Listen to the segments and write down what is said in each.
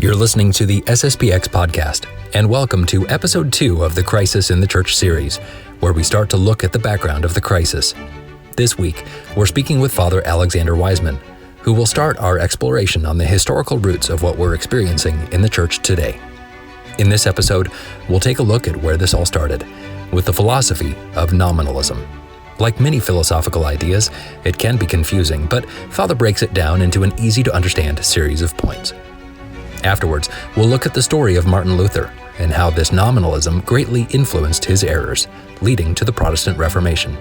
You're listening to the SSPX podcast, and welcome to episode 2 of the Crisis in the Church series, where we start to look at the background of the crisis. This week, we're speaking with Father Alexander Wiseman, who will start our exploration on the historical roots of what we're experiencing in the church today. In this episode, we'll take a look at where this all started, with the philosophy of nominalism. Like many philosophical ideas, it can be confusing, but Father breaks it down into an easy-to-understand series of points. Afterwards, we'll look at the story of Martin Luther and how this nominalism greatly influenced his errors, leading to the Protestant Reformation.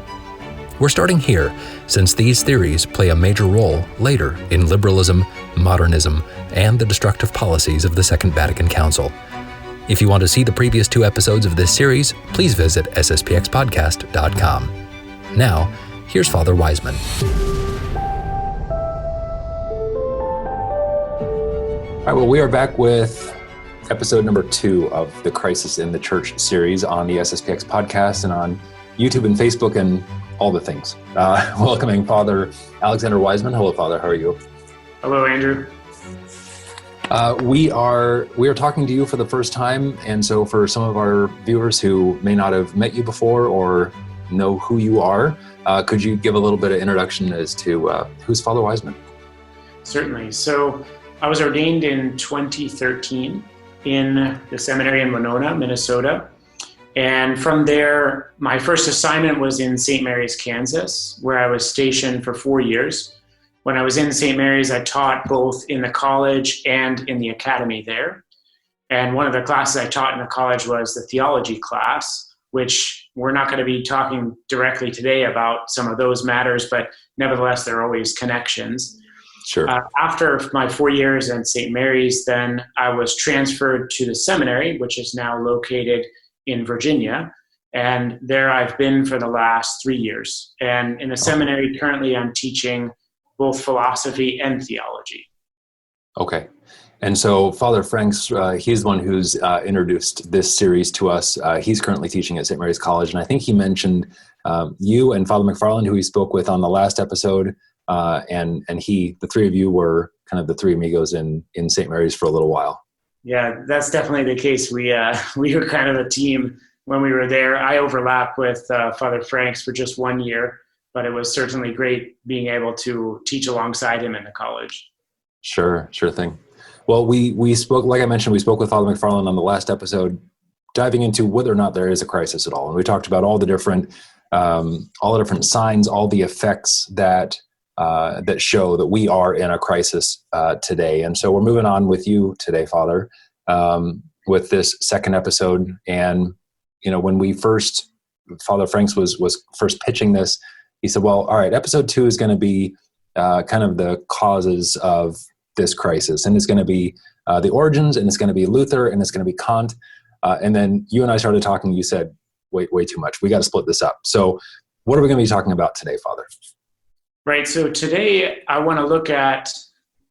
We're starting here, since these theories play a major role later in liberalism, modernism, and the destructive policies of the Second Vatican Council. If you want to see the previous 2 episodes of this series, please visit sspxpodcast.com. Now, here's Father Wiseman. All right, well, we are back with episode number 2 of the Crisis in the Church series on the SSPX podcast and on YouTube and Facebook and all the things. Welcoming Father Alexander Wiseman. Hello, Father. How are you? Hello, Andrew. We are talking to you for the first time, and so for some of our viewers who may not have met you before or know who you are, could you give a little bit of introduction as to who's Father Wiseman? Certainly. So I was ordained in 2013 in the seminary in Winona, Minnesota. And from there, my first assignment was in St. Mary's, Kansas, where I was stationed for 4 years. When I was in St. Mary's, I taught both in the college and in the academy there. And one of the classes I taught in the college was the theology class, which we're not going to be talking directly today about some of those matters, but nevertheless, there are always connections. Sure. After my 4 years in St. Mary's, then I was transferred to the seminary, which is now located in Virginia. And there I've been for the last 3 years. And in the seminary, currently I'm teaching both philosophy and theology. Okay. And so Father Franks, he's the one who's introduced this series to us. He's currently teaching at St. Mary's College. And I think he mentioned you and Father McFarland, who he spoke with on the last episode. And the three of you were kind of the three amigos in St. Mary's for a little while. Yeah, that's definitely the case. We were kind of a team when we were there. I overlapped with Father Franks for just 1 year, but it was certainly great being able to teach alongside him in the college. Sure thing. Well, we spoke, like I mentioned, we spoke with Father McFarland on the last episode, diving into whether or not there is a crisis at all. And we talked about all the different signs, all the effects that show that we are in a crisis today. And so we're moving on with you today, Father, with this second episode. And, when Father Franks was first pitching this, he said, well, all right, episode 2 is going to be kind of the causes of this crisis. And it's going to be the origins, and it's going to be Luther, and it's going to be Kant. And then you and I started talking, you said, way too much. We got to split this up. So what are we going to be talking about today, Father? Right. So today I want to look at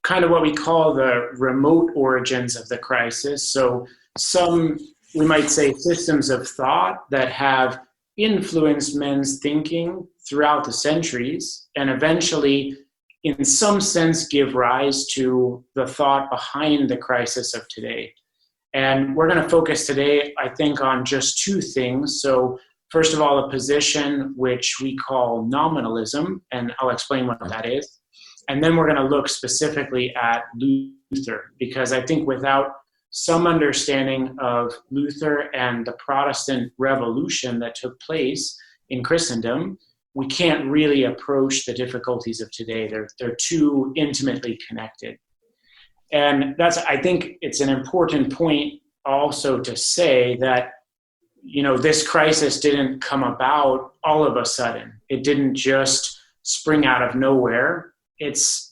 kind of what we call the remote origins of the crisis. So some, we might say, systems of thought that have influenced men's thinking throughout the centuries and eventually, in some sense, give rise to the thought behind the crisis of today. And we're going to focus today, I think, on just 2 things. So first of all, a position which we call nominalism, and I'll explain what that is. And then we're going to look specifically at Luther, because I think without some understanding of Luther and the Protestant Revolution that took place in Christendom, we can't really approach the difficulties of today. They're too intimately connected. And I think it's an important point also to say that this crisis didn't come about all of a sudden. It didn't just spring out of nowhere.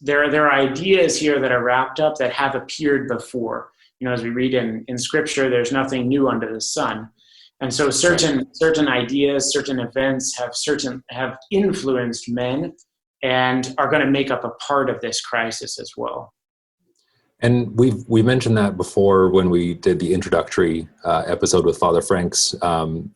There are ideas here that are wrapped up that have appeared before. As we read in Scripture, there's nothing new under the sun. And so certain ideas, certain events have influenced men and are going to make up a part of this crisis as well. And we mentioned that before when we did the introductory episode with Father Franks.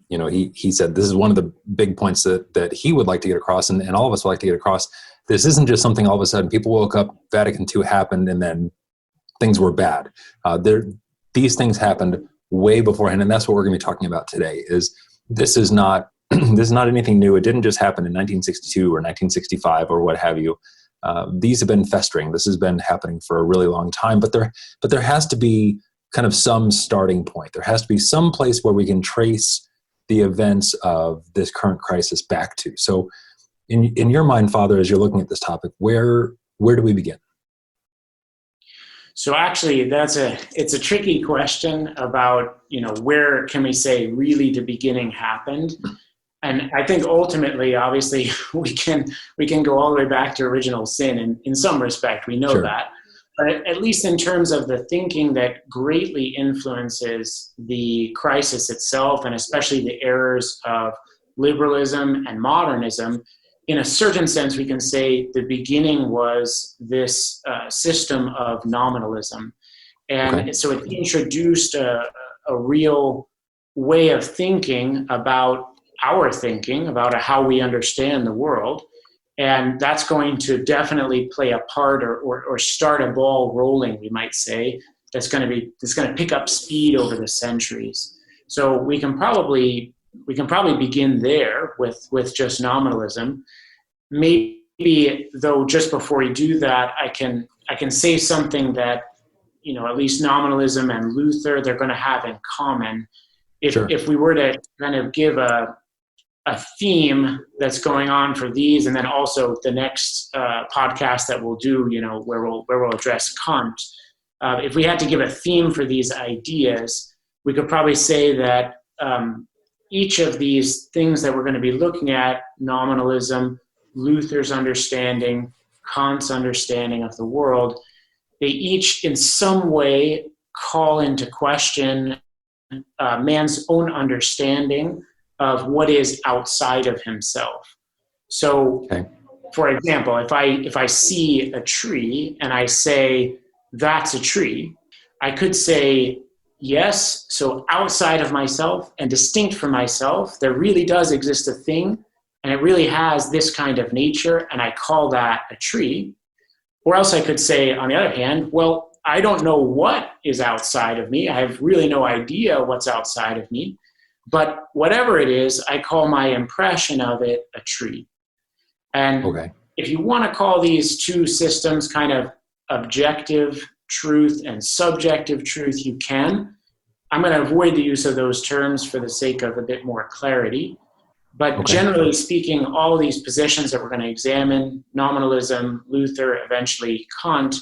He said this is one of the big points that he would like to get across, and all of us would like to get across. This isn't just something all of a sudden people woke up, Vatican II happened, and then things were bad. These things happened way beforehand, and that's what we're going to be talking about today. This is not this is not anything new. It didn't just happen in 1962 or 1965 or what have you. These have been festering. This has been happening for a really long time. But there has to be kind of some starting point. There has to be some place where we can trace the events of this current crisis back to. So, in your mind, Father, as you're looking at this topic, where do we begin? So actually, it's a tricky question about, where can we say really the beginning happened? And I think ultimately, obviously, we can go all the way back to original sin, and in some respect, we know Sure. that. But at least in terms of the thinking that greatly influences the crisis itself, and especially the errors of liberalism and modernism, in a certain sense, we can say the beginning was this system of nominalism. And so it introduced a real way of thinking about our thinking, about how we understand the world. And that's going to definitely play a part or start a ball rolling, we might say, that's going to pick up speed over the centuries. So we can probably begin there with just nominalism. Maybe though, just before we do that, I can say something that, at least nominalism and Luther, they're going to have in common. If we were to kind of give a theme that's going on for these, and then also the next podcast that we'll do, where we'll address Kant. If we had to give a theme for these ideas, we could probably say that each of these things that we're going to be looking at, nominalism, Luther's understanding, Kant's understanding of the world, they each in some way call into question man's own understanding of what is outside of himself. So, for example, if I see a tree and I say, that's a tree, I could say, yes, so outside of myself and distinct from myself, there really does exist a thing, and it really has this kind of nature, and I call that a tree. Or else I could say, on the other hand, well, I don't know what is outside of me. I have really no idea what's outside of me. But whatever it is, I call my impression of it a tree. And if you want to call these two systems kind of objective truth and subjective truth, you can. I'm going to avoid the use of those terms for the sake of a bit more clarity. But generally speaking, all these positions that we're going to examine, nominalism, Luther, eventually Kant,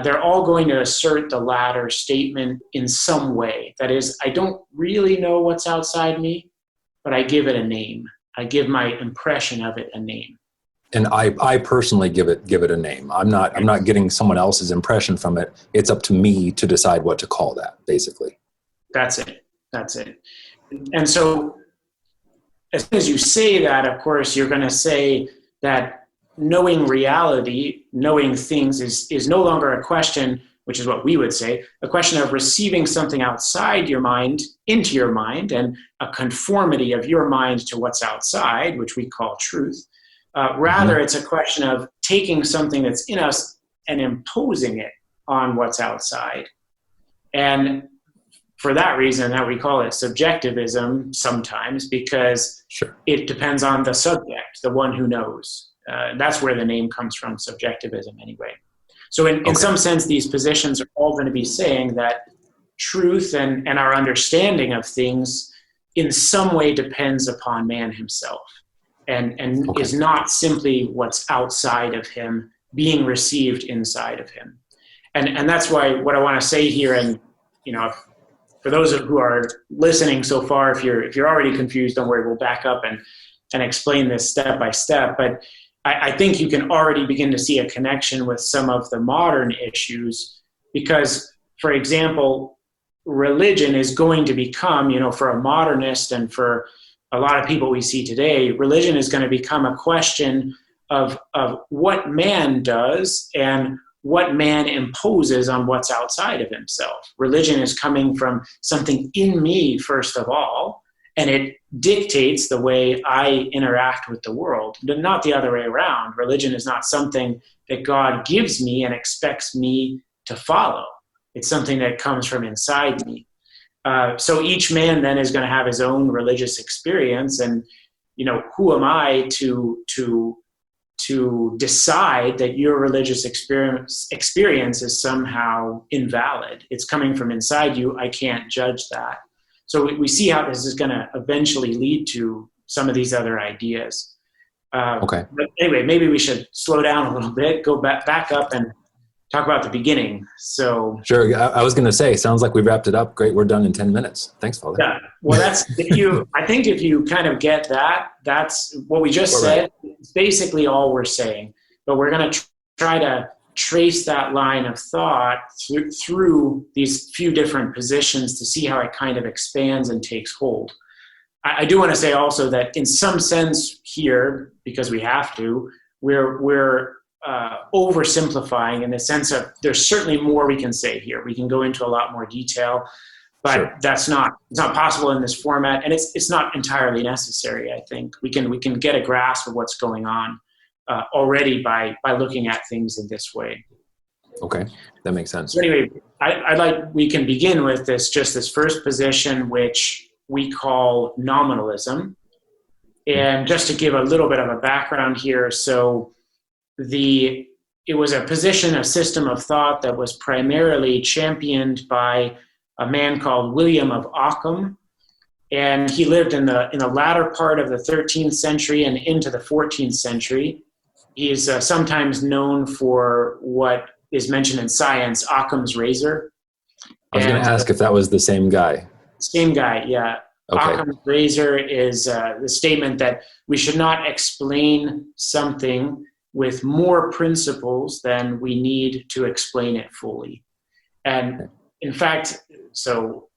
they're all going to assert the latter statement in some way. That is, I don't really know what's outside me, but I give it a name. I give my impression of it a name. And I personally give it a name. I'm not getting someone else's impression from it. It's up to me to decide what to call that, basically. That's it. And so as soon as you say that, of course, you're going to say that knowing reality, knowing things is no longer a question, which is what we would say, a question of receiving something outside your mind into your mind and a conformity of your mind to what's outside, which we call truth. Rather, it's a question of taking something that's in us and imposing it on what's outside. And for that reason, that we call it subjectivism sometimes, because it depends on the subject, the one who knows. That's where the name comes from, subjectivism anyway. So in some sense, these positions are all going to be saying that truth and our understanding of things in some way depends upon man himself and is not simply what's outside of him being received inside of him. And that's why what I want to say here, and for those who are listening so far, if you're already confused, don't worry, we'll back up and explain this step by step. But I think you can already begin to see a connection with some of the modern issues because, for example, religion is going to become, for a modernist and for a lot of people we see today, religion is going to become a question of what man does and what man imposes on what's outside of himself. Religion is coming from something in me, first of all, and it dictates the way I interact with the world, not the other way around. Religion is not something that God gives me and expects me to follow. It's something that comes from inside me. So each man then is going to have his own religious experience, and who am I to decide that your religious experience is somehow invalid? It's coming from inside you. I can't judge that. So we see how this is going to eventually lead to some of these other ideas. Okay. But anyway, maybe we should slow down a little bit, go back up and talk about the beginning. So sure. I was going to say, sounds like we wrapped it up. Great. We're done in 10 minutes. Thanks, Father. Yeah. Well, I think if you kind of get that, that's what we just said. It's basically all we're saying, but we're going to try to trace that line of thought through these few different positions to see how it kind of expands and takes hold. I do want to say also that in some sense here, because we have to, we're oversimplifying in the sense of there's certainly more we can say here. We can go into a lot more detail, but sure. It's not possible in this format, and it's not entirely necessary. I think we can get a grasp of what's going on already by looking at things in this way. Okay, that makes sense. So anyway, we can begin with this first position, which we call nominalism. And just to give a little bit of a background here, so it was a position, a system of thought that was primarily championed by a man called William of Ockham, and he lived in the latter part of the 13th century and into the 14th century. He is sometimes known for what is mentioned in science, Occam's razor. I was going to ask if that was the same guy. Same guy, yeah. Okay. Occam's razor is the statement that we should not explain something with more principles than we need to explain it fully. And in fact, so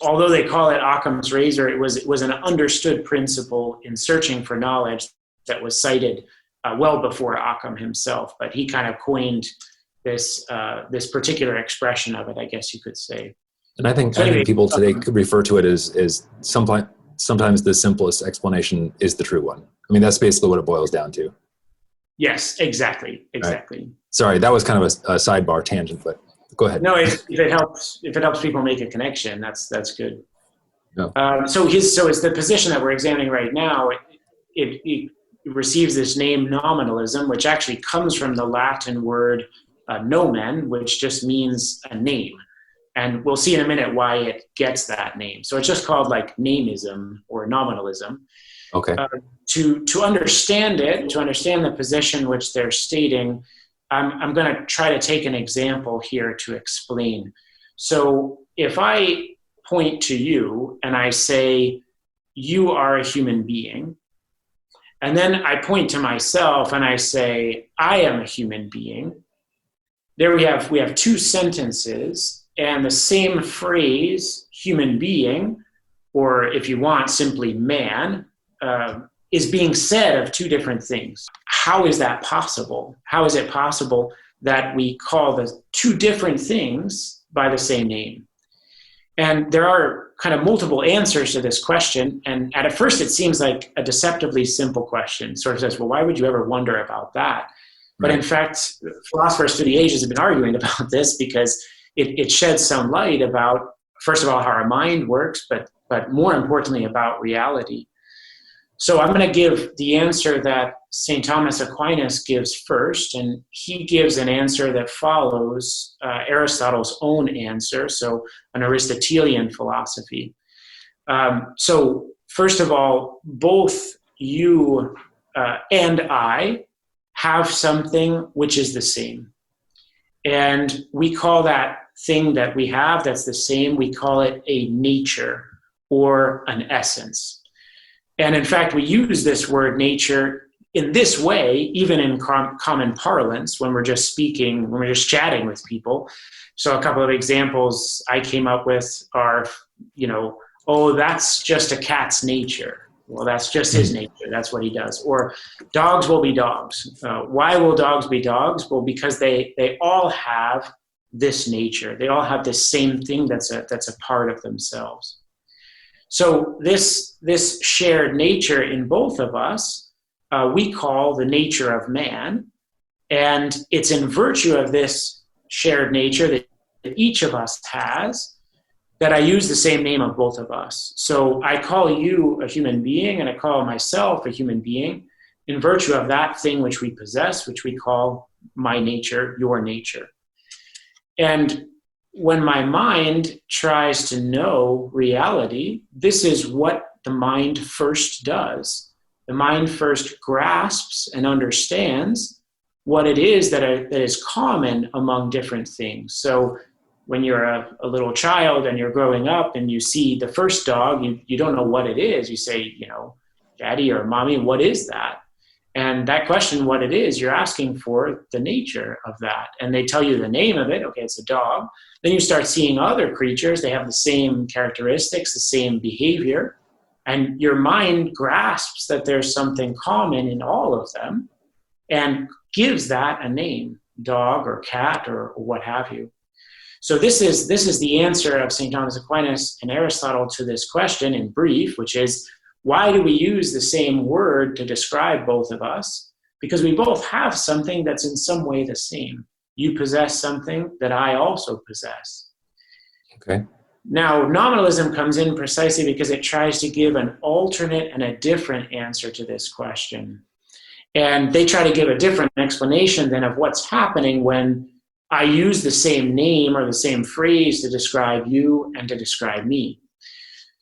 although they call it Occam's razor, it was an understood principle in searching for knowledge that was cited well before Occam himself, but he kind of coined this particular expression of it, I guess you could say. And I think people today could refer to it as sometimes the simplest explanation is the true one. I mean, that's basically what it boils down to. Yes, exactly. Right. Sorry, that was kind of a sidebar tangent, but go ahead. No, if it helps people make a connection, that's good. No. So it's the position that we're examining right now. It receives this name nominalism, which actually comes from the Latin word nomen, which just means a name. And we'll see in a minute why it gets that name. So it's just called like nameism or nominalism. Okay. To understand it, to understand the position which they're stating, I'm going to try to take an example here to explain. So if I point to you and I say, you are a human being, and then I point to myself and I say, I am a human being, there we have two sentences and the same phrase, human being, or if you want, simply man, is being said of two different things. How is that possible? How is it possible that we call the two different things by the same name? And there are kind of multiple answers to this question. And at first, it seems like a deceptively simple question. Sort of says, well, why would you ever wonder about that? But in fact, philosophers through the ages have been arguing about this because it sheds some light about, first of all, how our mind works, but more importantly, about reality. So I'm going to give the answer that St. Thomas Aquinas gives first, and he gives an answer that follows Aristotle's own answer, so an Aristotelian philosophy. So first of all, both you and I have something which is the same. And we call that thing that we have that's the same, we call it a nature or an essence. And in fact, we use this word nature in this way, even in common parlance, when we're just speaking, when we're just chatting with people. So a couple of examples I came up with are, oh, that's just a cat's nature. Well, that's just his nature. That's what he does. Or dogs will be dogs. Why will dogs be dogs? Well, because they all have this nature. They all have this same thing that's a part of themselves. So this shared nature in both of us, we call the nature of man, and it's in virtue of this shared nature that each of us has, that I use the same name of both of us. So I call you a human being and I call myself a human being in virtue of that thing which we possess, which we call my nature, your nature. And when my mind tries to know reality, this is what the mind first does. The mind first grasps and understands what it is that is common among different things. So when you're a little child and you're growing up and you see the first dog, you don't know what it is. You say, Daddy or Mommy, what is that? And that question, what it is, you're asking for the nature of that. And they tell you the name of it. Okay, it's a dog. Then you start seeing other creatures. They have the same characteristics, the same behavior. And your mind grasps that there's something common in all of them and gives that a name, dog or cat or what have you. So this is the answer of St. Thomas Aquinas and Aristotle to this question in brief, which is, why do we use the same word to describe both of us? Because we both have something that's in some way the same. You possess something that I also possess. Okay. Now, nominalism comes in precisely because it tries to give an alternate and a different answer to this question. And they try to give a different explanation than of what's happening when I use the same name or the same phrase to describe you and to describe me.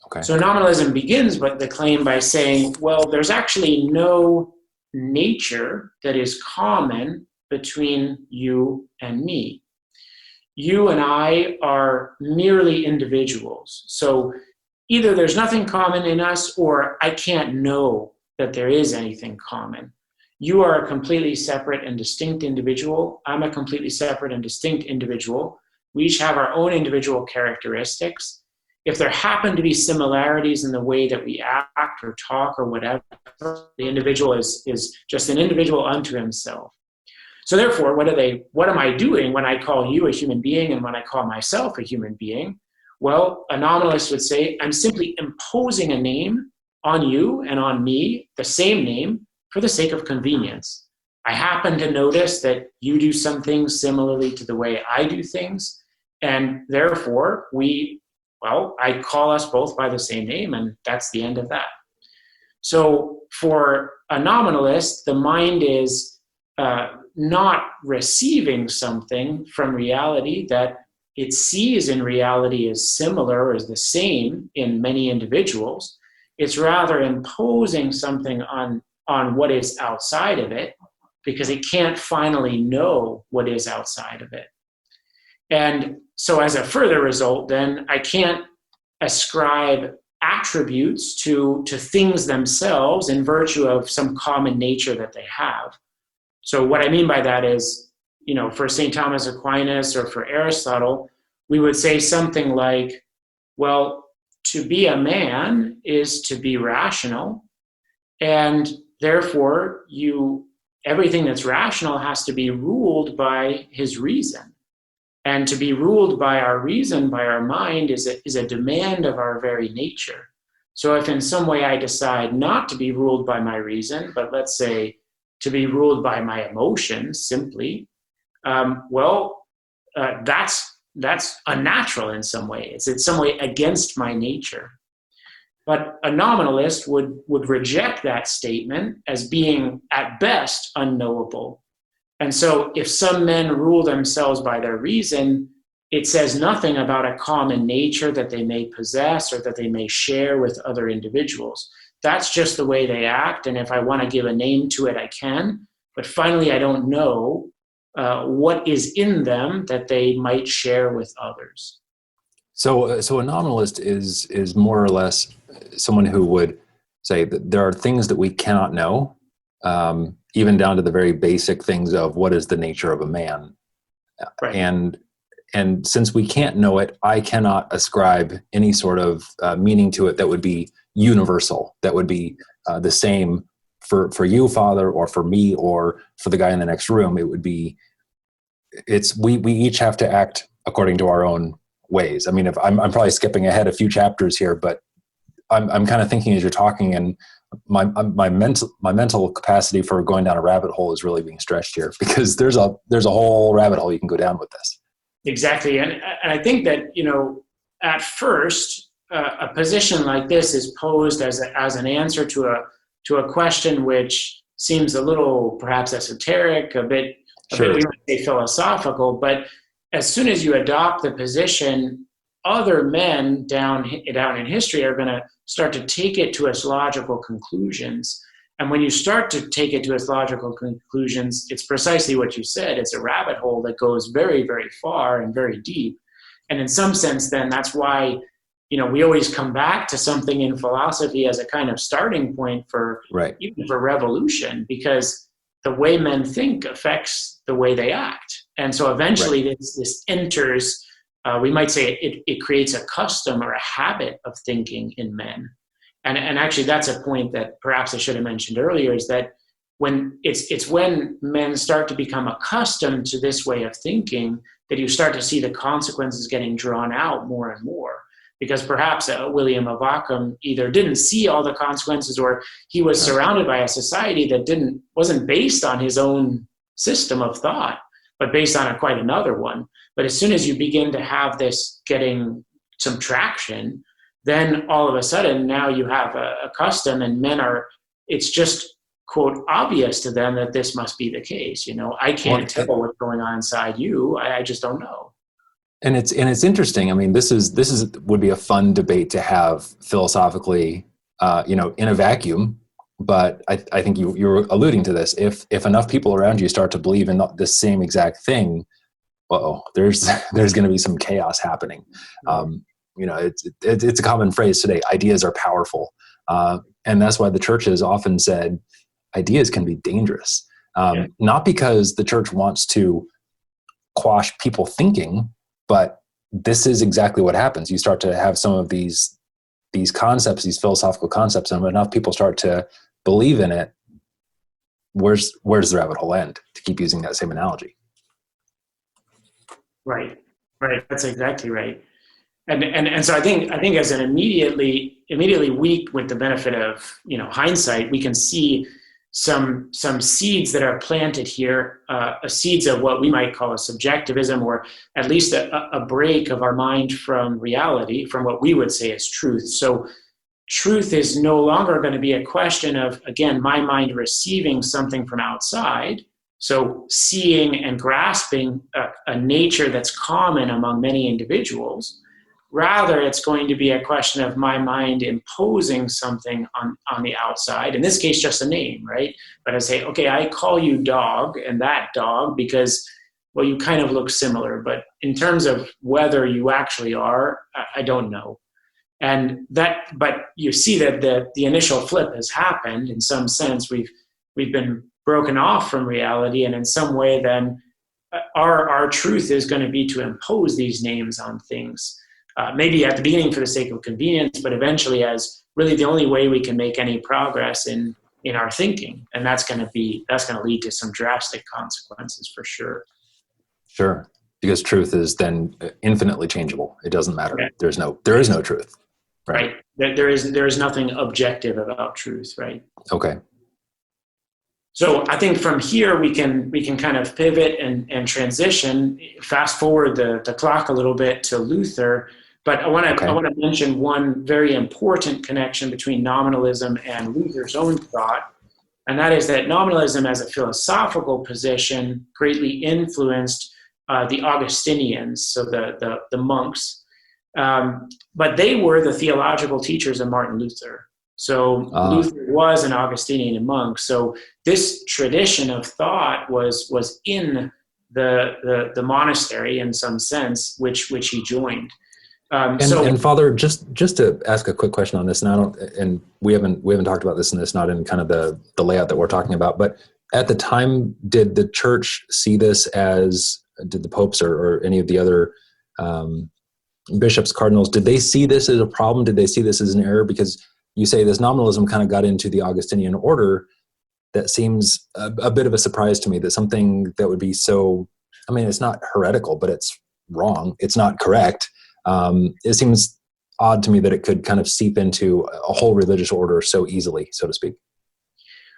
Okay. So nominalism begins with the claim by saying, well, there's actually no nature that is common between you and me. You and I are merely individuals. So either there's nothing common in us or I can't know that there is anything common. You are a completely separate and distinct individual. I'm a completely separate and distinct individual. We each have our own individual characteristics. If there happen to be similarities in the way that we act or talk or whatever, the individual is just an individual unto himself. So therefore, what am I doing when I call you a human being and when I call myself a human being? Well, a nominalist would say, I'm simply imposing a name on you and on me, the same name, for the sake of convenience. I happen to notice that you do some things similarly to the way I do things, and therefore I call us both by the same name, and that's the end of that. So for a nominalist, the mind is not receiving something from reality that it sees in reality as similar or as the same in many individuals. It's rather imposing something on what is outside of it, because it can't finally know what is outside of it. And so as a further result, then I can't ascribe attributes to things themselves in virtue of some common nature that they have. So what I mean by that is, for St. Thomas Aquinas or for Aristotle, we would say something like, well, to be a man is to be rational, and therefore everything that's rational has to be ruled by his reason. And to be ruled by our reason, by our mind, is a demand of our very nature. So if in some way I decide not to be ruled by my reason, but let's say to be ruled by my emotions simply, that's unnatural in some way. It's in some way against my nature. But a nominalist would reject that statement as being, at best, unknowable. And so if some men rule themselves by their reason, it says nothing about a common nature that they may possess or that they may share with other individuals. That's just the way they act, and if I want to give a name to it, I can. But finally, I don't know what is in them that they might share with others. So a nominalist is more or less someone who would say that there are things that we cannot know, even down to the very basic things of what is the nature of a man. Right. And since we can't know it, I cannot ascribe any sort of meaning to it that would be universal, that would be the same for you, Father, or for me, or for the guy in the next room. It would be, we each have to act according to our own ways. I mean, if I'm probably skipping ahead a few chapters here, but I'm kind of thinking as you're talking, and my mental capacity for going down a rabbit hole is really being stretched here, because there's a whole rabbit hole you can go down with this. Exactly. And I think that, at first, a position like this is posed as an answer to a question which seems a little perhaps esoteric, a bit Sure. we might say philosophical, but as soon as you adopt the position, other men down in history are going to start to take it to its logical conclusions. And when you start to take it to its logical conclusions, it's precisely what you said. It's a rabbit hole that goes very, very far and very deep. And in some sense, then that's why, we always come back to something in philosophy as a kind of starting point for even for revolution, because the way men think affects the way they act. And so eventually this enters, we might say it creates a custom or a habit of thinking in men. And actually, that's a point that perhaps I should have mentioned earlier, is that when it's when men start to become accustomed to this way of thinking that you start to see the consequences getting drawn out more and more. Because perhaps William of Ockham either didn't see all the consequences, or he was surrounded by a society that wasn't based on his own system of thought, but based on quite another one. But as soon as you begin to have this getting some traction, then all of a sudden now you have a custom, and it's just, quote, obvious to them that this must be the case. I can't tell what's going on inside you. I just don't know. And it's interesting. I mean, this would be a fun debate to have philosophically, in a vacuum. But I think you're alluding to this. If enough people around you start to believe in the same exact thing, there's going to be some chaos happening. It's a common phrase today. Ideas are powerful, and that's why the church has often said ideas can be dangerous. Not because the church wants to quash people thinking, but this is exactly what happens. You start to have some of these concepts, these philosophical concepts, and enough people start to believe in it. Where's the rabbit hole end? To keep using that same analogy. Right. That's exactly right. And so I think as an immediately weak, with the benefit of hindsight, we can see some seeds that are planted here, seeds of what we might call a subjectivism, or at least a break of our mind from reality, from what we would say is truth. So truth is no longer going to be a question of, again, my mind receiving something from outside, so seeing and grasping a nature that's common among many individuals. Rather, it's going to be a question of my mind imposing something on the outside. In this case, just a name, right? But I say, okay, I call you dog, and that dog because, well, you kind of look similar. But in terms of whether you actually are, I don't know. But you see that the initial flip has happened. In some sense, we've been broken off from reality, and in some way, then our truth is going to be to impose these names on things. Maybe at the beginning for the sake of convenience, but eventually as really the only way we can make any progress in our thinking. And that's going to lead to some drastic consequences for sure. Sure. Because truth is then infinitely changeable. It doesn't matter. Yeah. There is no truth. Right. There is nothing objective about truth. Right. Okay. So I think from here we can kind of pivot and transition, fast forward the clock a little bit to Luther. But I want to mention one very important connection between nominalism and Luther's own thought, and that is that nominalism as a philosophical position greatly influenced the Augustinians, so the monks, but they were the theological teachers of Martin Luther. So Luther was an Augustinian monk. So this tradition of thought was in the monastery in some sense, which he joined. And Father, just to ask a quick question on this, and we haven't talked about this, and it's not in kind of the layout that we're talking about, but at the time, did the church see this did the popes or any of the other bishops, cardinals, did they see this as a problem? Did they see this as an error? Because you say this nominalism kind of got into the Augustinian order. That seems a bit of a surprise to me, that something that would be so, I mean, it's not heretical, but it's wrong. It's not correct. It seems odd to me that it could kind of seep into a whole religious order so easily, so to speak.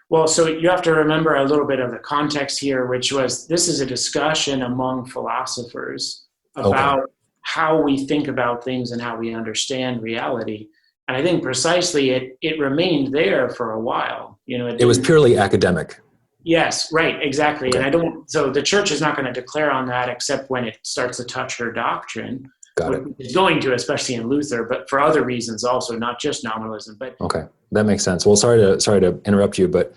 Well, so you have to remember a little bit of the context here, which was this is a discussion among philosophers. about how we think about things and how we understand reality. And I think precisely it remained there for a while. It was purely academic. Yes, right, exactly. Okay. And so the church is not going to declare on that except when it starts to touch her doctrine. Got it. It's going to, especially in Luther, but for other reasons also, not just nominalism. But okay, that makes sense. Well, sorry to interrupt you, but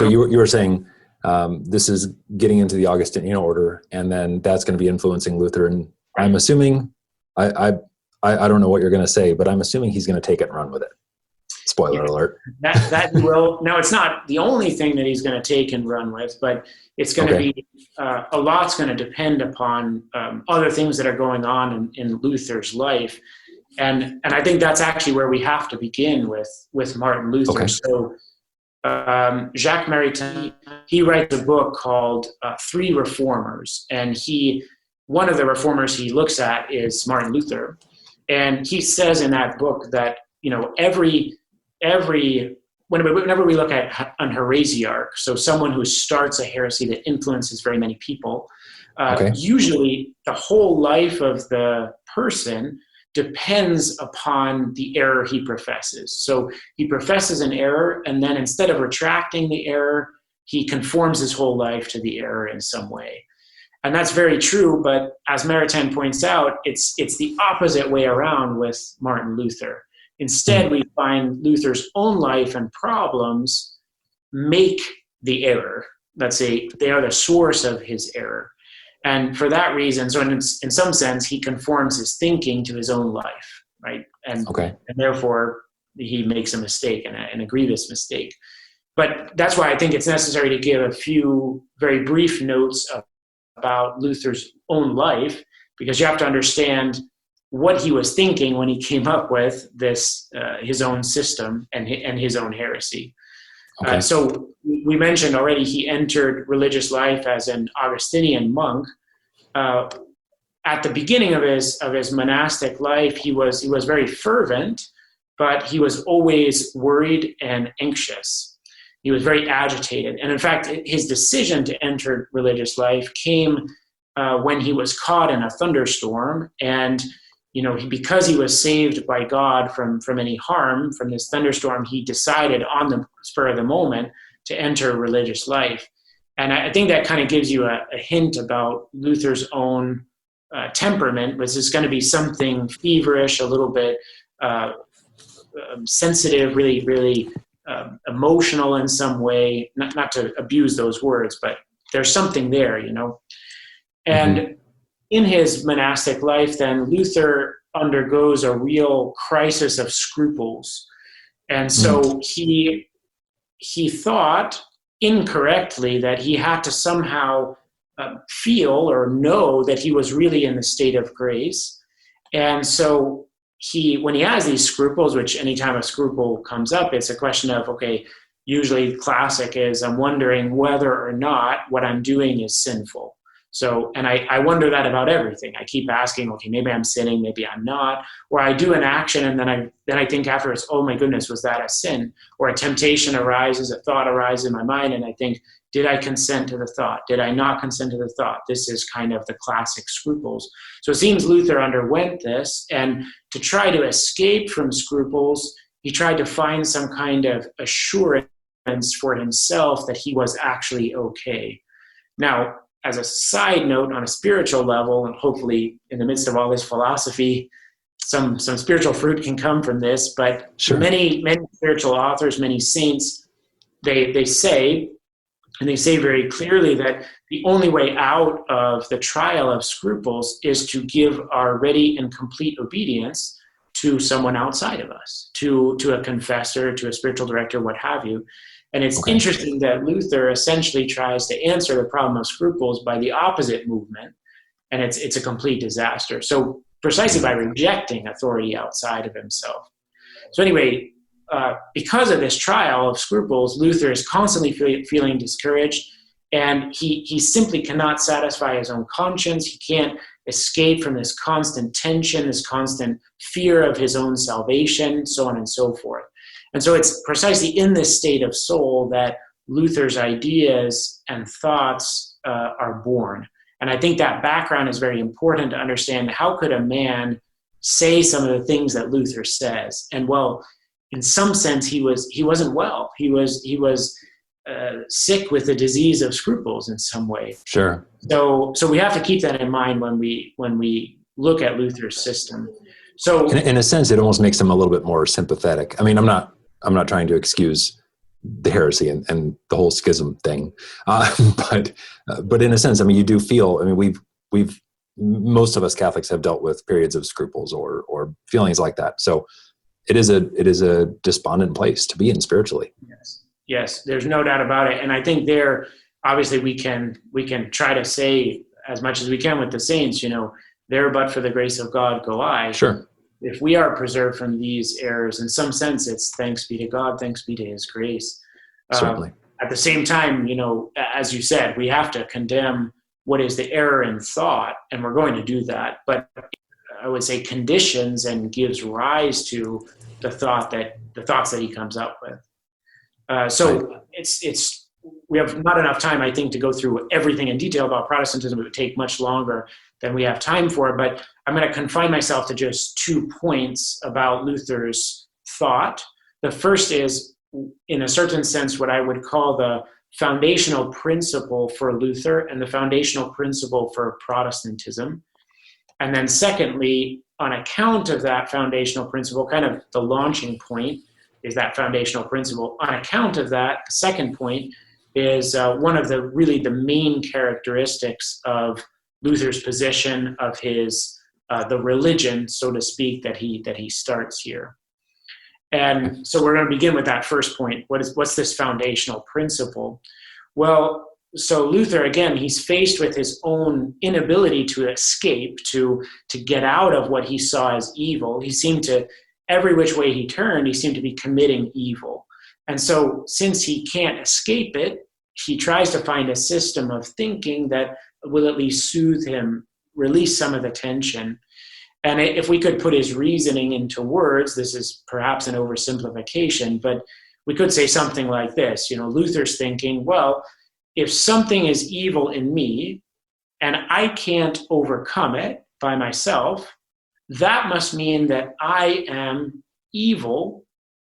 you were saying this is getting into the Augustinian order, and then that's going to be influencing Luther. And right. I'm assuming I don't know what you're going to say, but I'm assuming he's going to take it and run with it. Spoiler alert. That will. Now, it's not the only thing that he's going to take and run with, but it's going to be a lot's going to depend upon other things that are going on in Luther's life, and I think that's actually where we have to begin with Martin Luther. Okay. So Jacques Maritain, he writes a book called Three Reformers, and one of the reformers he looks at is Martin Luther, and he says in that book that whenever we look at an heresiarch, so someone who starts a heresy that influences very many people, usually the whole life of the person depends upon the error he professes. So he professes an error, and then instead of retracting the error, he conforms his whole life to the error in some way. And that's very true, but as Maritain points out, it's the opposite way around with Martin Luther. Instead, we find Luther's own life and problems make the error. Let's say they are the source of his error. And for that reason, so in some sense, he conforms his thinking to his own life, right? And therefore, he makes a mistake, and a grievous mistake. But that's why I think it's necessary to give a few very brief notes about Luther's own life, because you have to understand what he was thinking when he came up with this his own system and his own heresy. So we mentioned already he entered religious life as an Augustinian monk. At the beginning of his monastic life, he was very fervent, but he was always worried and anxious. He was very agitated, and in fact, his decision to enter religious life came when he was caught in a thunderstorm, and because he was saved by God from any harm from this thunderstorm, he decided on the spur of the moment to enter religious life. And I think that kind of gives you a hint about Luther's own temperament, which is going to be something feverish, a little bit sensitive, really, really emotional in some way. Not to abuse those words, but there's something there, And in his monastic life, then, Luther undergoes a real crisis of scruples. And so he thought incorrectly that he had to somehow feel or know that he was really in the state of grace. And so when he has these scruples, which anytime a scruple comes up, it's a question of, usually classic is, I'm wondering whether or not what I'm doing is sinful. So, and I wonder that about everything. I keep asking, maybe I'm sinning, maybe I'm not. Or I do an action and then I think afterwards, oh my goodness, was that a sin? Or a temptation arises, a thought arises in my mind, and I think, did I consent to the thought? Did I not consent to the thought? This is kind of the classic scruples. So it seems Luther underwent this, and to try to escape from scruples, he tried to find some kind of assurance for himself that he was actually okay. Now, as a side note, on a spiritual level, and hopefully in the midst of all this philosophy, some spiritual fruit can come from this, but many spiritual authors, many saints, they say very clearly that the only way out of the trial of scruples is to give our ready and complete obedience to someone outside of us, to a confessor, to a spiritual director, what have you. And it's interesting that Luther essentially tries to answer the problem of scruples by the opposite movement, and it's a complete disaster. So precisely by rejecting authority outside of himself. So anyway, because of this trial of scruples, Luther is constantly feeling discouraged, and he simply cannot satisfy his own conscience. He can't escape from this constant tension, this constant fear of his own salvation, so on and so forth. And so it's precisely in this state of soul that Luther's ideas and thoughts are born. And I think that background is very important to understand how could a man say some of the things that Luther says. And well, in some sense, he wasn't well. He was sick with the disease of scruples in some way. Sure. So we have to keep that in mind when we look at Luther's system. So in a sense, it almost makes him a little bit more sympathetic. I mean, I'm not trying to excuse the heresy and the whole schism thing, but in a sense, I mean, you do feel. I mean, we've most of us Catholics have dealt with periods of scruples or feelings like that. So it is a despondent place to be in spiritually. Yes, there's no doubt about it. And I think there, obviously, we can try to say as much as we can with the saints, there but for the grace of God go I. Sure. If we are preserved from these errors, in some sense, it's thanks be to God, thanks be to his grace. Certainly. At the same time, as you said, we have to condemn what is the error in thought, and we're going to do that. But I would say conditions and gives rise to the thoughts that he comes up with. So it's we have not enough time, I think, to go through everything in detail about Protestantism. It would take much longer than we have time for, but I'm going to confine myself to just 2 points about Luther's thought. The first is, in a certain sense, what I would call the foundational principle for Luther and the foundational principle for Protestantism. And then secondly, on account of that foundational principle, kind of the launching point is that foundational principle. On account of that, the second point is one of the main characteristics of Luther's position, of his the religion, so to speak, that he starts here. And so we're going to begin with that first point. What's this foundational principle? Well, so Luther, again, he's faced with his own inability to escape, to get out of what he saw as evil. He seemed to, every which way he turned, he seemed to be committing evil. And so since he can't escape it, he tries to find a system of thinking that will at least soothe him, release some of the tension. And if we could put his reasoning into words, this is perhaps an oversimplification, but we could say something like this. Luther's thinking, well, if something is evil in me and I can't overcome it by myself, that must mean that I am evil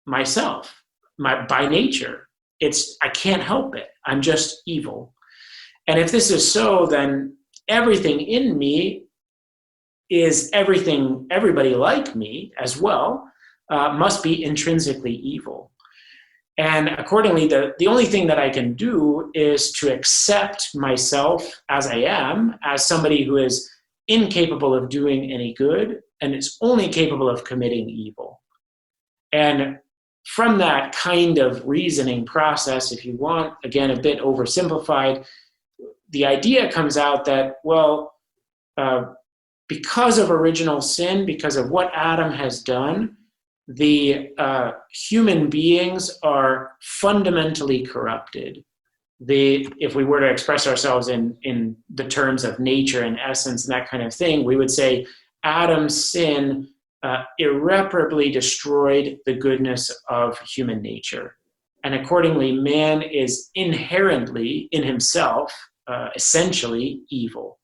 myself, by nature. I can't help it. I'm just evil. And if this is so, then everything in me is everybody like me as well, must be intrinsically evil. And accordingly, the only thing that I can do is to accept myself as I am, as somebody who is incapable of doing any good and is only capable of committing evil. And from that kind of reasoning process, if you want, again, a bit oversimplified, the idea comes out that, well, because of original sin, because of what Adam has done, the human beings are fundamentally corrupted. If we were to express ourselves in the terms of nature and essence and that kind of thing, we would say Adam's sin irreparably destroyed the goodness of human nature. And accordingly, man is inherently, in himself, essentially evil.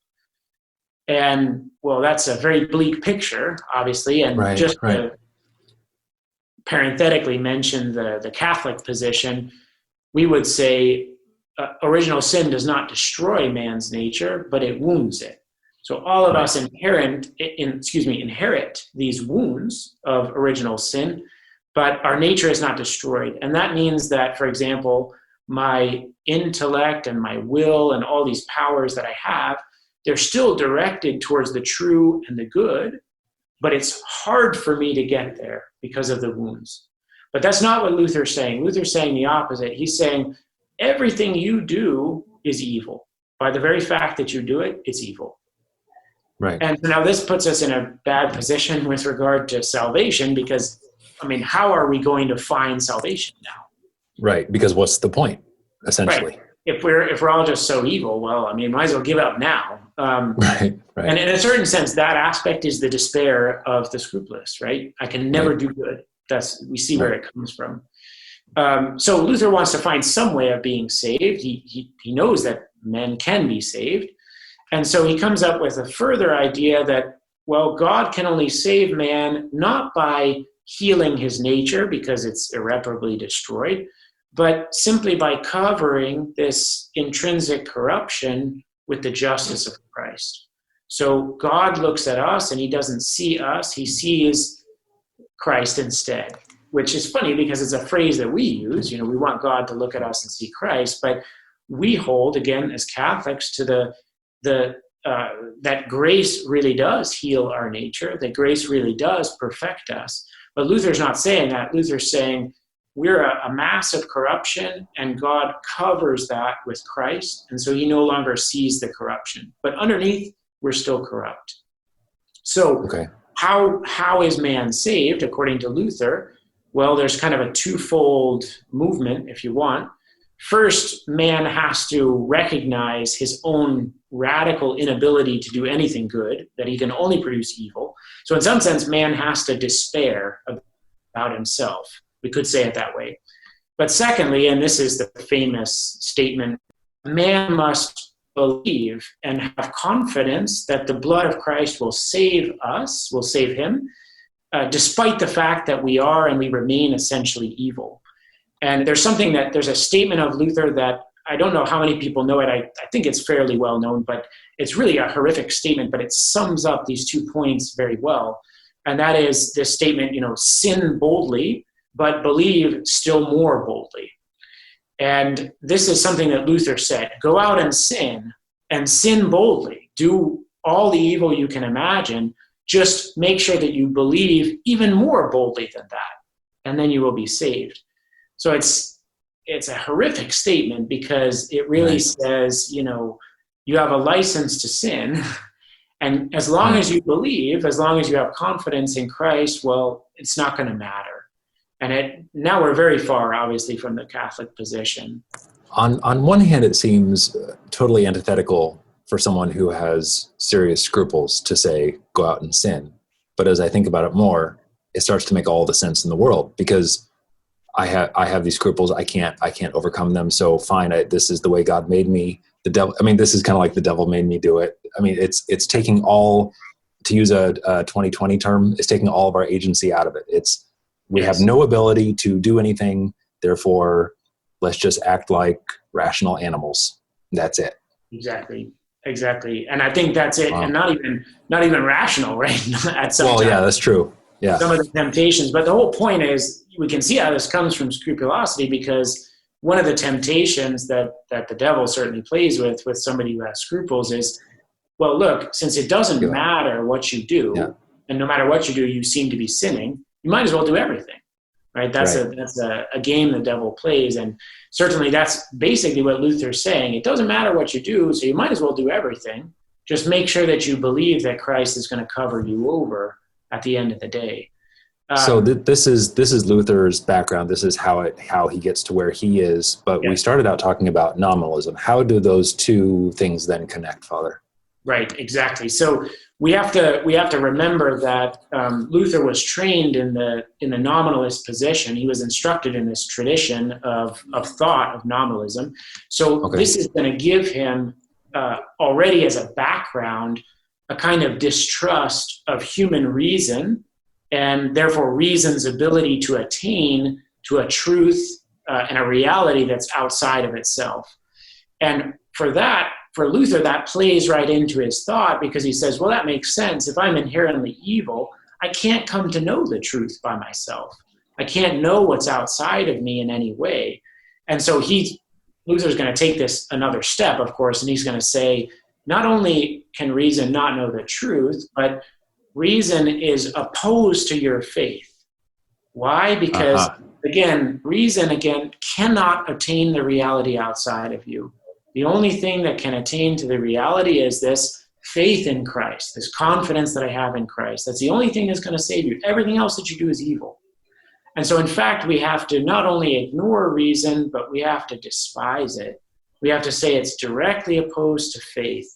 And, well, that's a very bleak picture, obviously, and to parenthetically mention the Catholic position, we would say original sin does not destroy man's nature, but it wounds it. So all of us inherit these wounds of original sin, but our nature is not destroyed. And that means that, for example, my intellect and my will and all these powers that I have, they're still directed towards the true and the good, but it's hard for me to get there because of the wounds. But that's not what Luther's saying. Luther's saying the opposite. He's saying everything you do is evil. By the very fact that you do it, it's evil. Right. And so now this puts us in a bad position with regard to salvation because, how are we going to find salvation now? Right, because what's the point, essentially? Right. If we're all just so evil, well, might as well give up now. Right. And in a certain sense, that aspect is the despair of the scrupulous, right? I can never do good. We see where it comes from. So Luther wants to find some way of being saved. He knows that men can be saved. And so he comes up with a further idea that, well, God can only save man not by healing his nature because it's irreparably destroyed, but simply by covering this intrinsic corruption with the justice of Christ. So God looks at us and he doesn't see us, he sees Christ instead, which is funny because it's a phrase that we use. You know, we want God to look at us and see Christ, but we hold, again, as Catholics, to that grace really does heal our nature, that grace really does perfect us. But Luther's not saying that. Luther's saying we're a mass of corruption, and God covers that with Christ, and so he no longer sees the corruption. But underneath, we're still corrupt. So how is man saved, according to Luther? Well, there's kind of a twofold movement, if you want. First, man has to recognize his own radical inability to do anything good, that he can only produce evil. So in some sense, man has to despair about himself. We could say it that way. But secondly, and this is the famous statement, man must believe and have confidence that the blood of Christ will save us, will save him, despite the fact that we are and we remain essentially evil. And there's a statement of Luther that I don't know how many people know it. I think it's fairly well known, but it's really a horrific statement, but it sums up these 2 points very well. And that is this statement, sin boldly, but believe still more boldly. And this is something that Luther said: go out and sin boldly. Do all the evil you can imagine. Just make sure that you believe even more boldly than that, and then you will be saved. So it's a horrific statement because it really says, you have a license to sin, and as long as you believe, as long as you have confidence in Christ, well, it's not going to matter. And now we're very far, obviously, from the Catholic position. On one hand, it seems totally antithetical for someone who has serious scruples to say, go out and sin. But as I think about it more, it starts to make all the sense in the world, because I have these scruples. I can't overcome them. So fine, this is the way God made me. The devil. This is kind of like the devil made me do it. It's taking all, to use a 2020 term, it's taking all of our agency out of it. We have no ability to do anything. Therefore, let's just act like rational animals. That's it. Exactly. And I think that's it. Wow. And not even rational, right? At some time. Yeah, that's true. Yeah. Some of the temptations. But the whole point is, we can see how this comes from scrupulosity, because one of the temptations that the devil certainly plays with somebody who has scruples is, well, look, since it doesn't matter what you do, and no matter what you do, you seem to be sinning, you might as well do everything, right? That's a game the devil plays. And certainly that's basically what Luther's saying. It doesn't matter what you do, so you might as well do everything. Just make sure that you believe that Christ is going to cover you over at the end of the day. So this is Luther's background. This is how he gets to where he is. But we started out talking about nominalism. How do those two things then connect, Father? Right, exactly. So we have to remember that Luther was trained in the nominalist position. He was instructed in this tradition of thought of nominalism. So this is going to give him already as a background a kind of distrust of human reason, and therefore reason's ability to attain to a truth and a reality that's outside of itself. And for Luther, that plays right into his thought, because he says, well, that makes sense. If I'm inherently evil, I can't come to know the truth by myself. I can't know what's outside of me in any way. And so Luther's going to take this another step, of course, and he's going to say, not only can reason not know the truth, but reason is opposed to your faith. Why? Because, reason cannot attain the reality outside of you. The only thing that can attain to the reality is this faith in Christ, this confidence that I have in Christ. That's the only thing that's going to save you. Everything else that you do is evil. And so, in fact, we have to not only ignore reason, but we have to despise it. We have to say it's directly opposed to faith.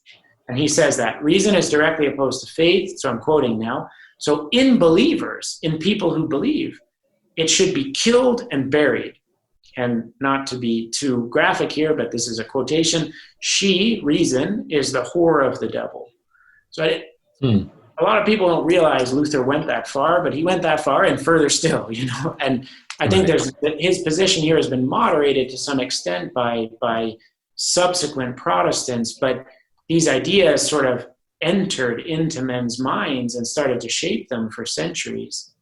And he says that reason is directly opposed to faith. So I'm quoting now. So in believers, in people who believe, it should be killed and buried. and not to be too graphic here, but this is a quotation, she, reason, is the whore of the devil. So a lot of people don't realize Luther went that far, but he went that far and further still, and I think his position here has been moderated to some extent by subsequent Protestants, but these ideas sort of entered into men's minds and started to shape them for centuries.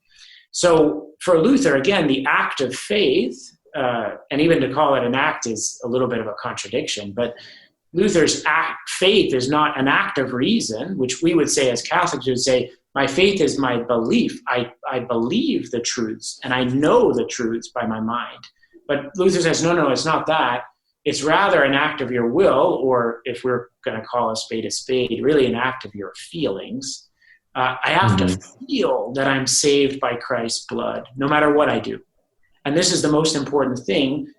So for Luther, again, the act of faith, and even to call it an act is a little bit of a contradiction, but Luther's faith is not an act of reason, which we would say as Catholics would say, my faith is my belief. I believe the truths and I know the truths by my mind. But Luther says, no, it's not that. It's rather an act of your will, or if we're going to call a spade, really an act of your feelings. I have to feel that I'm saved by Christ's blood, no matter what I do. And this is the most important thing.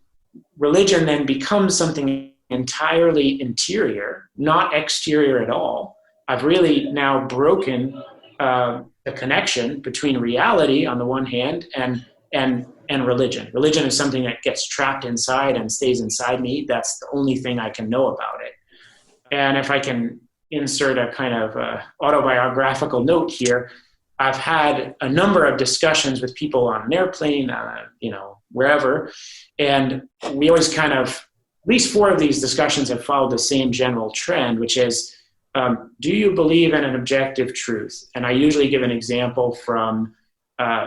Religion then becomes something entirely interior, not exterior at all. I've really now broken the connection between reality on the one hand and religion. Religion is something that gets trapped inside and stays inside me. That's the only thing I can know about it. And if I can insert a kind of autobiographical note here, I've had a number of discussions with people on an airplane, wherever, and we always kind of, at least 4 of these discussions have followed the same general trend, which is, do you believe in an objective truth? And I usually give an example from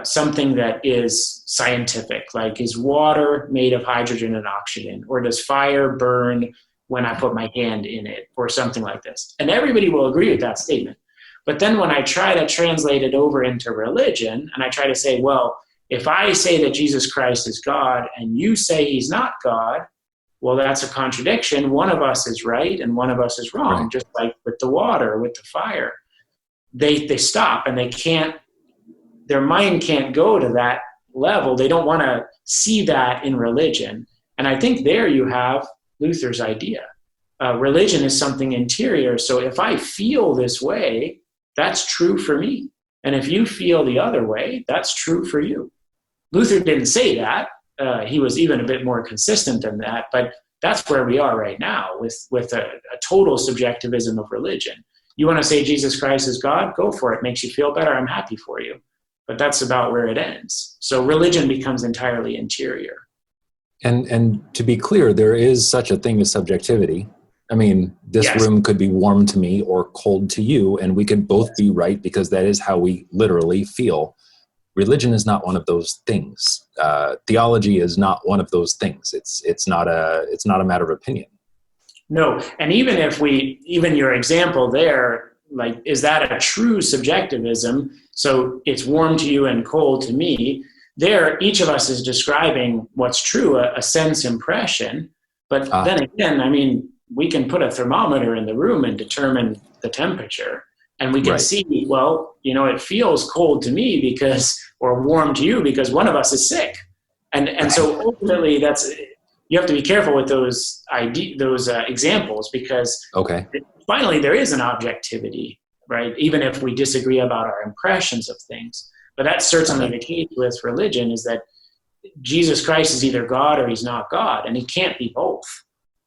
something that is scientific, like is water made of hydrogen and oxygen, or does fire burn when I put my hand in it, or something like this. And everybody will agree with that statement. But then when I try to translate it over into religion, and I try to say, well, if I say that Jesus Christ is God and you say he's not God, well, that's a contradiction. One of us is right and one of us is wrong, just like with the water, with the fire. They stop and their mind can't go to that level. They don't want to see that in religion. And I think there you have Luther's idea. Religion is something interior. So if I feel this way, that's true for me. And if you feel the other way, that's true for you. Luther didn't say that. He was even a bit more consistent than that, but that's where we are right now with a total subjectivism of religion. You want to say Jesus Christ is God? Go for it. Makes you feel better. I'm happy for you. But that's about where it ends. So religion becomes entirely interior. And to be clear, there is such a thing as subjectivity. I mean, this room could be warm to me or cold to you, and we could both be right because that is how we literally feel. Religion is not one of those things. Theology is not one of those things. It's not a matter of opinion. No, and even your example there, like, is that a true subjectivism? So it's warm to you and cold to me. There, each of us is describing what's true, a sense impression. But then again, I mean, we can put a thermometer in the room and determine the temperature. And we can see, well, it feels cold to me or warm to you because one of us is sick. And so ultimately you have to be careful with those examples because finally there is an objectivity, right? Even if we disagree about our impressions of things. But that's certainly the case with religion, is that Jesus Christ is either God or he's not God, and he can't be both.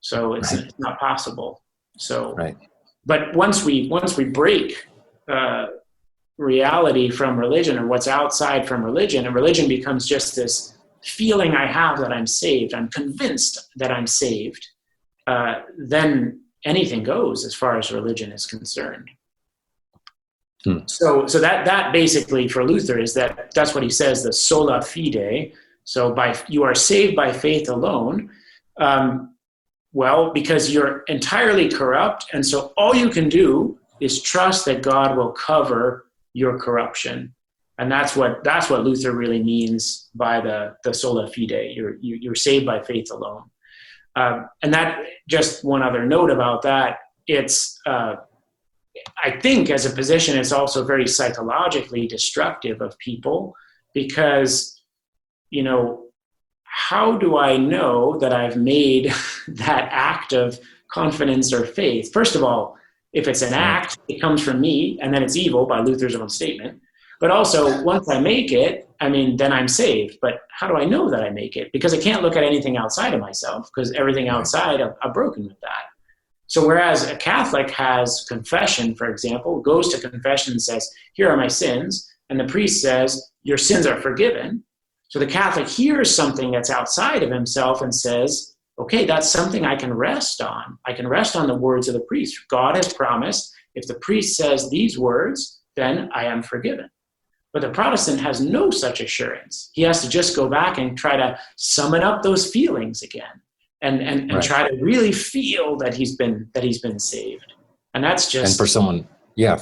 So it's not possible. So, but once we break reality from religion, or what's outside from religion, and religion becomes just this feeling I have that I'm saved, I'm convinced that I'm saved, then anything goes as far as religion is concerned. So that basically for Luther is that's what he says, the sola fide. So you are saved by faith alone. Well, because you're entirely corrupt, and so all you can do is trust that God will cover your corruption, and that's what Luther really means by the sola fide. You're saved by faith alone, and that, just one other note about that. It's I think as a position, it's also very psychologically destructive of people because, how do I know that I've made that act of confidence or faith? First of all, if it's an act, it comes from me, and then it's evil by Luther's own statement. But also, once I make it, then I'm saved. But how do I know that I make it? Because I can't look at anything outside of myself, because everything outside, I'm broken with that. So whereas a Catholic has confession, for example, goes to confession and says, here are my sins, and the priest says, your sins are forgiven. So the Catholic hears something that's outside of himself and says, okay, that's something I can rest on. I can rest on the words of the priest. God has promised, if the priest says these words, then I am forgiven. But the Protestant has no such assurance. He has to just go back and try to summon up those feelings again. And right. try to really feel that he's been saved, and that's just. And for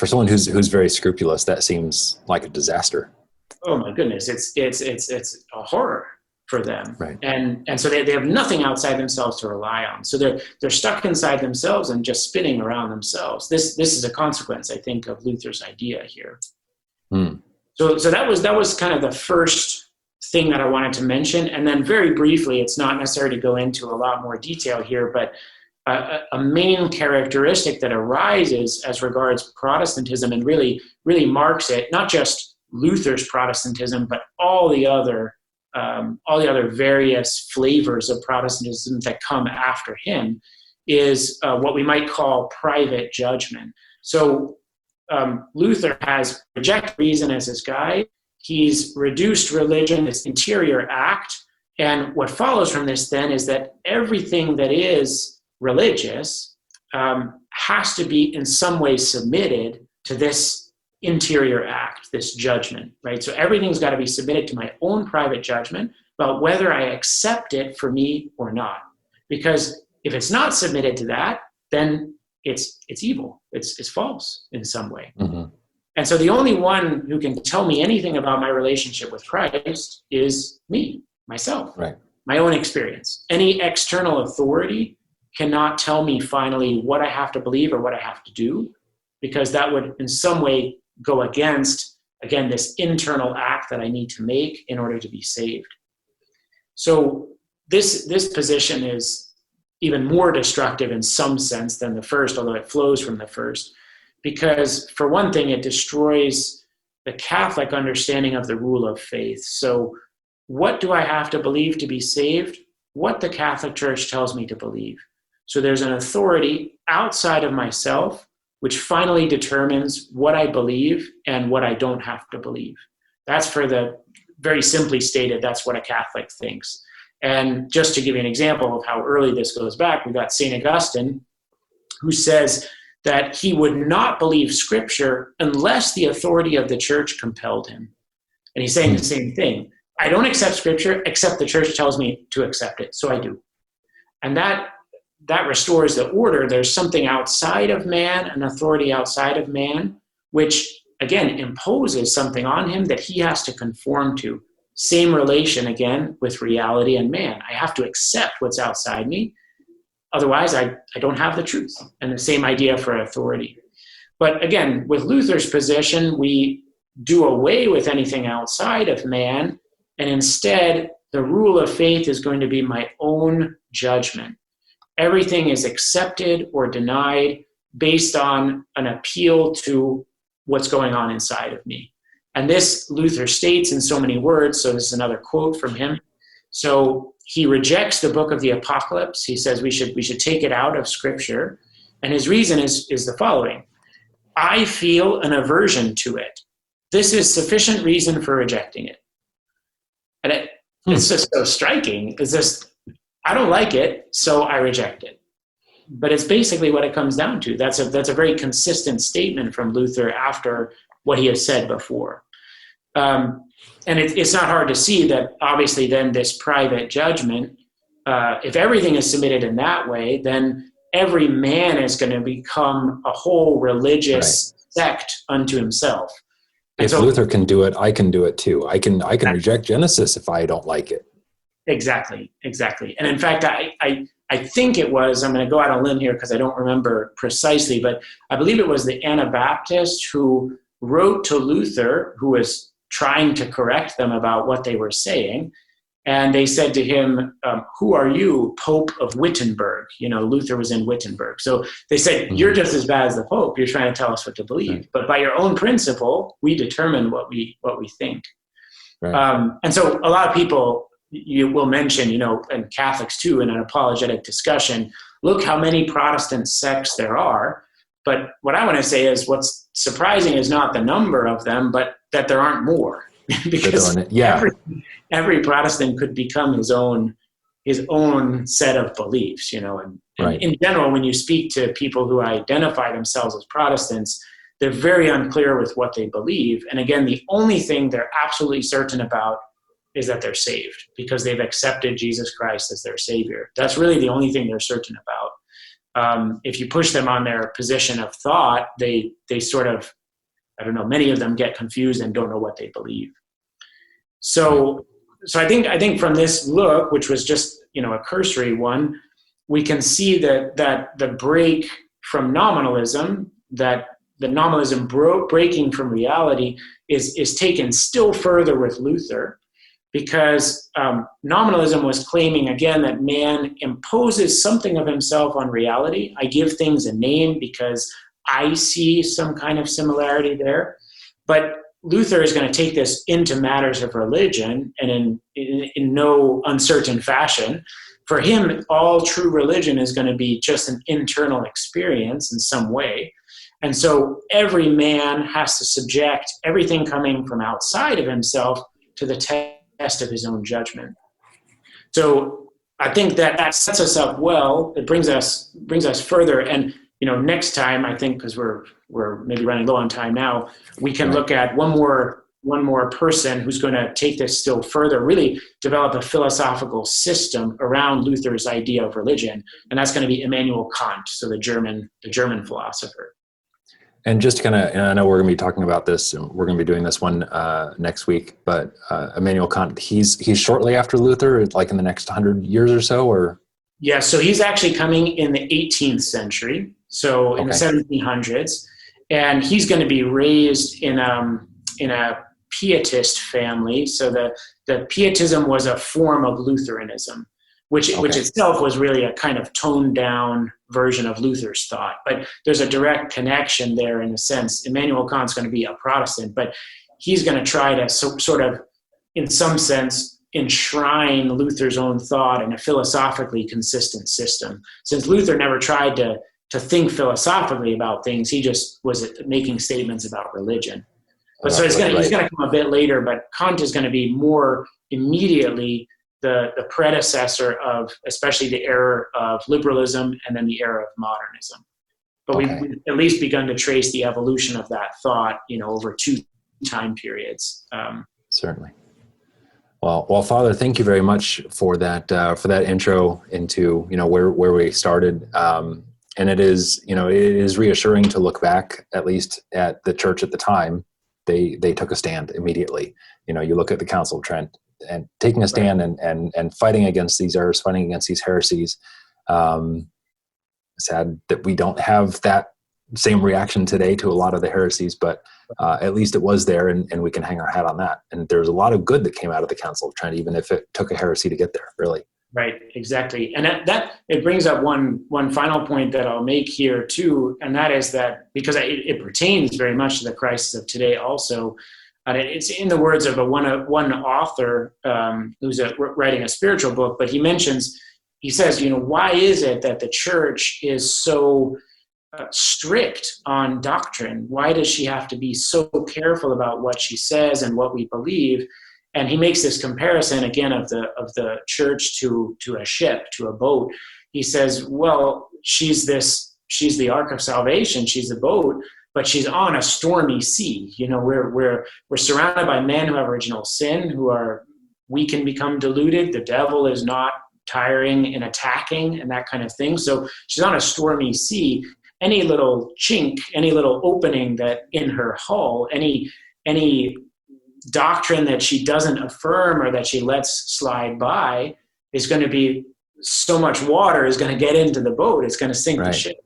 someone who's very scrupulous, that seems like a disaster. Oh my goodness, it's a horror for them, right? And so they have nothing outside themselves to rely on. So they're stuck inside themselves and just spinning around themselves. This is a consequence, I think, of Luther's idea here. So that was kind of the first thing that I wanted to mention. And then very briefly, it's not necessary to go into a lot more detail here, but a main characteristic that arises as regards Protestantism and really marks it, not just Luther's Protestantism, but all the other various flavors of Protestantism that come after him, is what we might call private judgment. So Luther has rejected reason as his guide. He's reduced religion, this interior act. And what follows from this then is that everything that is religious has to be in some way submitted to this interior act, this judgment, right? So everything's got to be submitted to my own private judgment about whether I accept it for me or not. Because if it's not submitted to that, then it's evil. It's false in some way. Mm-hmm. And so the only one who can tell me anything about my relationship with Christ is me, myself, right. My own experience. Any external authority cannot tell me finally what I have to believe or what I have to do, because that would in some way go against, again, this internal act that I need to make in order to be saved. So this position is even more destructive in some sense than the first, although it flows from the first. Because for one thing, it destroys the Catholic understanding of the rule of faith. So what do I have to believe to be saved? What the Catholic Church tells me to believe. So there's an authority outside of myself, which finally determines what I believe and what I don't have to believe. That's very simply stated, that's what a Catholic thinks. And just to give you an example of how early this goes back, we've got St. Augustine, who says that he would not believe Scripture unless the authority of the church compelled him. And he's saying the same thing. I don't accept Scripture except the church tells me to accept it, so I do. And that restores the order. There's something outside of man, an authority outside of man, which, again, imposes something on him that he has to conform to. Same relation, again, with reality and man. I have to accept what's outside me. Otherwise, I don't have the truth. And the same idea for authority. But again, with Luther's position, we do away with anything outside of man, and instead, the rule of faith is going to be my own judgment. Everything is accepted or denied based on an appeal to what's going on inside of me. And this Luther states in so many words, so this is another quote from him. So he rejects the book of the Apocalypse. He says we should take it out of Scripture. And his reason is the following. I feel an aversion to it. This is sufficient reason for rejecting it. And it's just so striking. It's just, I don't like it, so I reject it. But it's basically what it comes down to. That's a very consistent statement from Luther after what he has said before. And it's not hard to see that obviously then this private judgment, if everything is submitted in that way, then every man is going to become a whole religious sect unto himself. And if Luther can do it, I can do it too. I can reject Genesis if I don't like it. Exactly. And in fact, I think it was, I'm going to go out on a limb here because I don't remember precisely, but I believe it was the Anabaptist who wrote to Luther, who was trying to correct them about what they were saying. And they said to him, who are you, Pope of Wittenberg? Luther was in Wittenberg. So they said, you're just as bad as the Pope. You're trying to tell us what to believe. Right. But by your own principle, we determine what we think. Right. And so a lot of people you will mention, and Catholics too, in an apologetic discussion, look how many Protestant sects there are. But what I want to say is what's surprising is not the number of them, but that there aren't more. Because every Protestant could become his own set of beliefs, and right. In general, when you speak to people who identify themselves as Protestants, they're very unclear with what they believe. And again, the only thing they're absolutely certain about is that they're saved because they've accepted Jesus Christ as their Savior. That's really the only thing they're certain about. If you push them on their position of thought, they sort of, many of them get confused and don't know what they believe. So I think from this look, which was just, a cursory one, we can see that the break from nominalism, that the nominalism breaking from reality is taken still further with Luther, because nominalism was claiming, again, that man imposes something of himself on reality. I give things a name because I see some kind of similarity there. But Luther is going to take this into matters of religion, and in no uncertain fashion. For him, all true religion is going to be just an internal experience in some way. And so every man has to subject everything coming from outside of himself to the test of his own judgment. So I think that sets us up well. It brings us further. And next time, I think, because we're maybe running low on time now, we can look at one more person who's going to take this still further, really develop a philosophical system around Luther's idea of religion, and that's going to be Immanuel Kant, so the German philosopher. And just kind of, and I know we're going to be talking about this, and we're going to be doing this one next week, but Immanuel Kant, he's shortly after Luther, like in the next 100 years or so, or? Yeah, so he's actually coming in the 18th century, so in the 1700s, and he's going to be raised in a Pietist family. So the Pietism was a form of Lutheranism, which itself was really a kind of toned down version of Luther's thought. But there's a direct connection there in a sense. Immanuel Kant's going to be a Protestant, but he's going to try to sort of, in some sense, enshrine Luther's own thought in a philosophically consistent system. Since Luther never tried to think philosophically about things, he just was making statements about religion. But so he's going to come a bit later, but Kant is going to be more immediately the predecessor of especially the era of liberalism and then the era of modernism. But we've at least begun to trace the evolution of that thought, over two time periods. Certainly. Well, Father, thank you very much for that intro into where we started. And it is reassuring to look back, at least at the church at the time. They took a stand immediately. You look at the Council of Trent and taking a stand and fighting against these errors, fighting against these heresies. Sad that we don't have that same reaction today to a lot of the heresies, but at least it was there, and we can hang our hat on that. And there's a lot of good that came out of the Council of Trent, even if it took a heresy to get there, really. Right, exactly. And that it brings up one final point that I'll make here too, and that is that, because it pertains very much to the crisis of today also, and it's in the words of one author who's writing a spiritual book, but he says, why is it that the church is so strict on doctrine? Why does she have to be so careful about what she says and what we believe? And he makes this comparison again of the church to a ship, to a boat. He says, well, she's the ark of salvation, she's the boat, but she's on a stormy sea. We're surrounded by men who have original sin, we can become deluded. The devil is not tiring in attacking and that kind of thing. So she's on a stormy sea. Any little chink, any little opening that in her hull, any doctrine that she doesn't affirm or that she lets slide by is going to be so much water is going to get into the boat. It's going to sink the ship.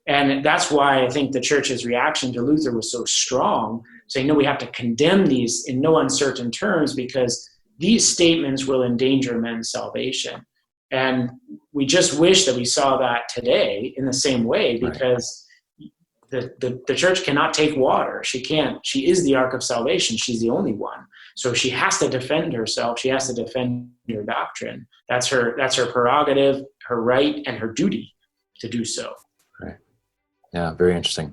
And that's why I think the church's reaction to Luther was so strong, saying, no, we have to condemn these in no uncertain terms, because these statements will endanger men's salvation. And we just wish that we saw that today in the same way, because the church cannot take water. She can't. She is the ark of salvation. She's the only one. So she has to defend herself. She has to defend her doctrine. That's her prerogative, her right, and her duty to do so. Right. Yeah, very interesting.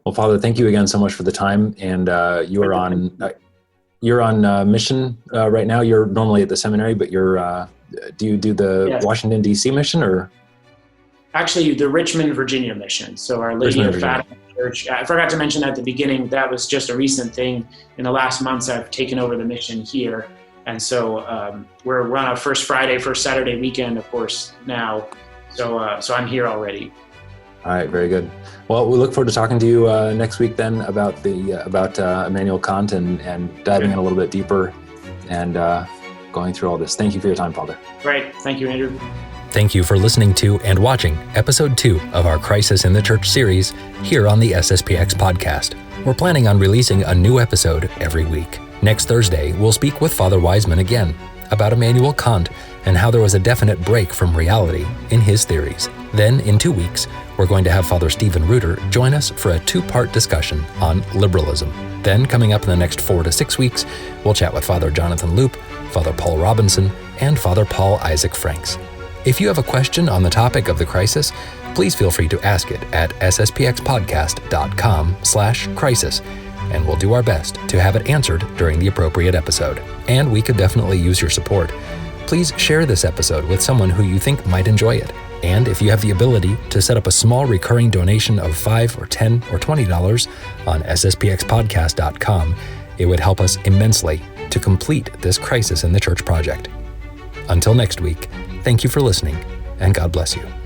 Well, Father, thank you again so much for the time. And you're on mission right now. You're normally at the seminary, but do you do the Washington, D.C. mission, or? Actually, the Richmond, Virginia mission. So Our Lady of Fatima Church. I forgot to mention at the beginning, that was just a recent thing. In the last months, I've taken over the mission here. And so we're on a first Friday, first Saturday weekend, of course, now. So I'm here already. All right, very good. Well, we look forward to talking to you next week then about Immanuel Kant and diving in a little bit deeper and going through all this. Thank you for your time, Father. Great. Thank you, Andrew. Thank you for listening to and watching Episode 2 of our Crisis in the Church series here on the SSPX podcast. We're planning on releasing a new episode every week. Next Thursday, we'll speak with Father Wiseman again about Immanuel Kant and how there was a definite break from reality in his theories. Then, in 2 weeks, we're going to have Father Stephen Reuter join us for a 2-part discussion on liberalism. Then, coming up in the next 4 to 6 weeks, we'll chat with Father Jonathan Loop, Father Paul Robinson, and Father Paul Isaac Franks. If you have a question on the topic of the crisis, please feel free to ask it at sspxpodcast.com/crisis, and we'll do our best to have it answered during the appropriate episode. And we could definitely use your support. Please share this episode with someone who you think might enjoy it. And if you have the ability to set up a small recurring donation of $5 or $10 or $20 on sspxpodcast.com, it would help us immensely to complete this Crisis in the Church project. Until next week, thank you for listening, and God bless you.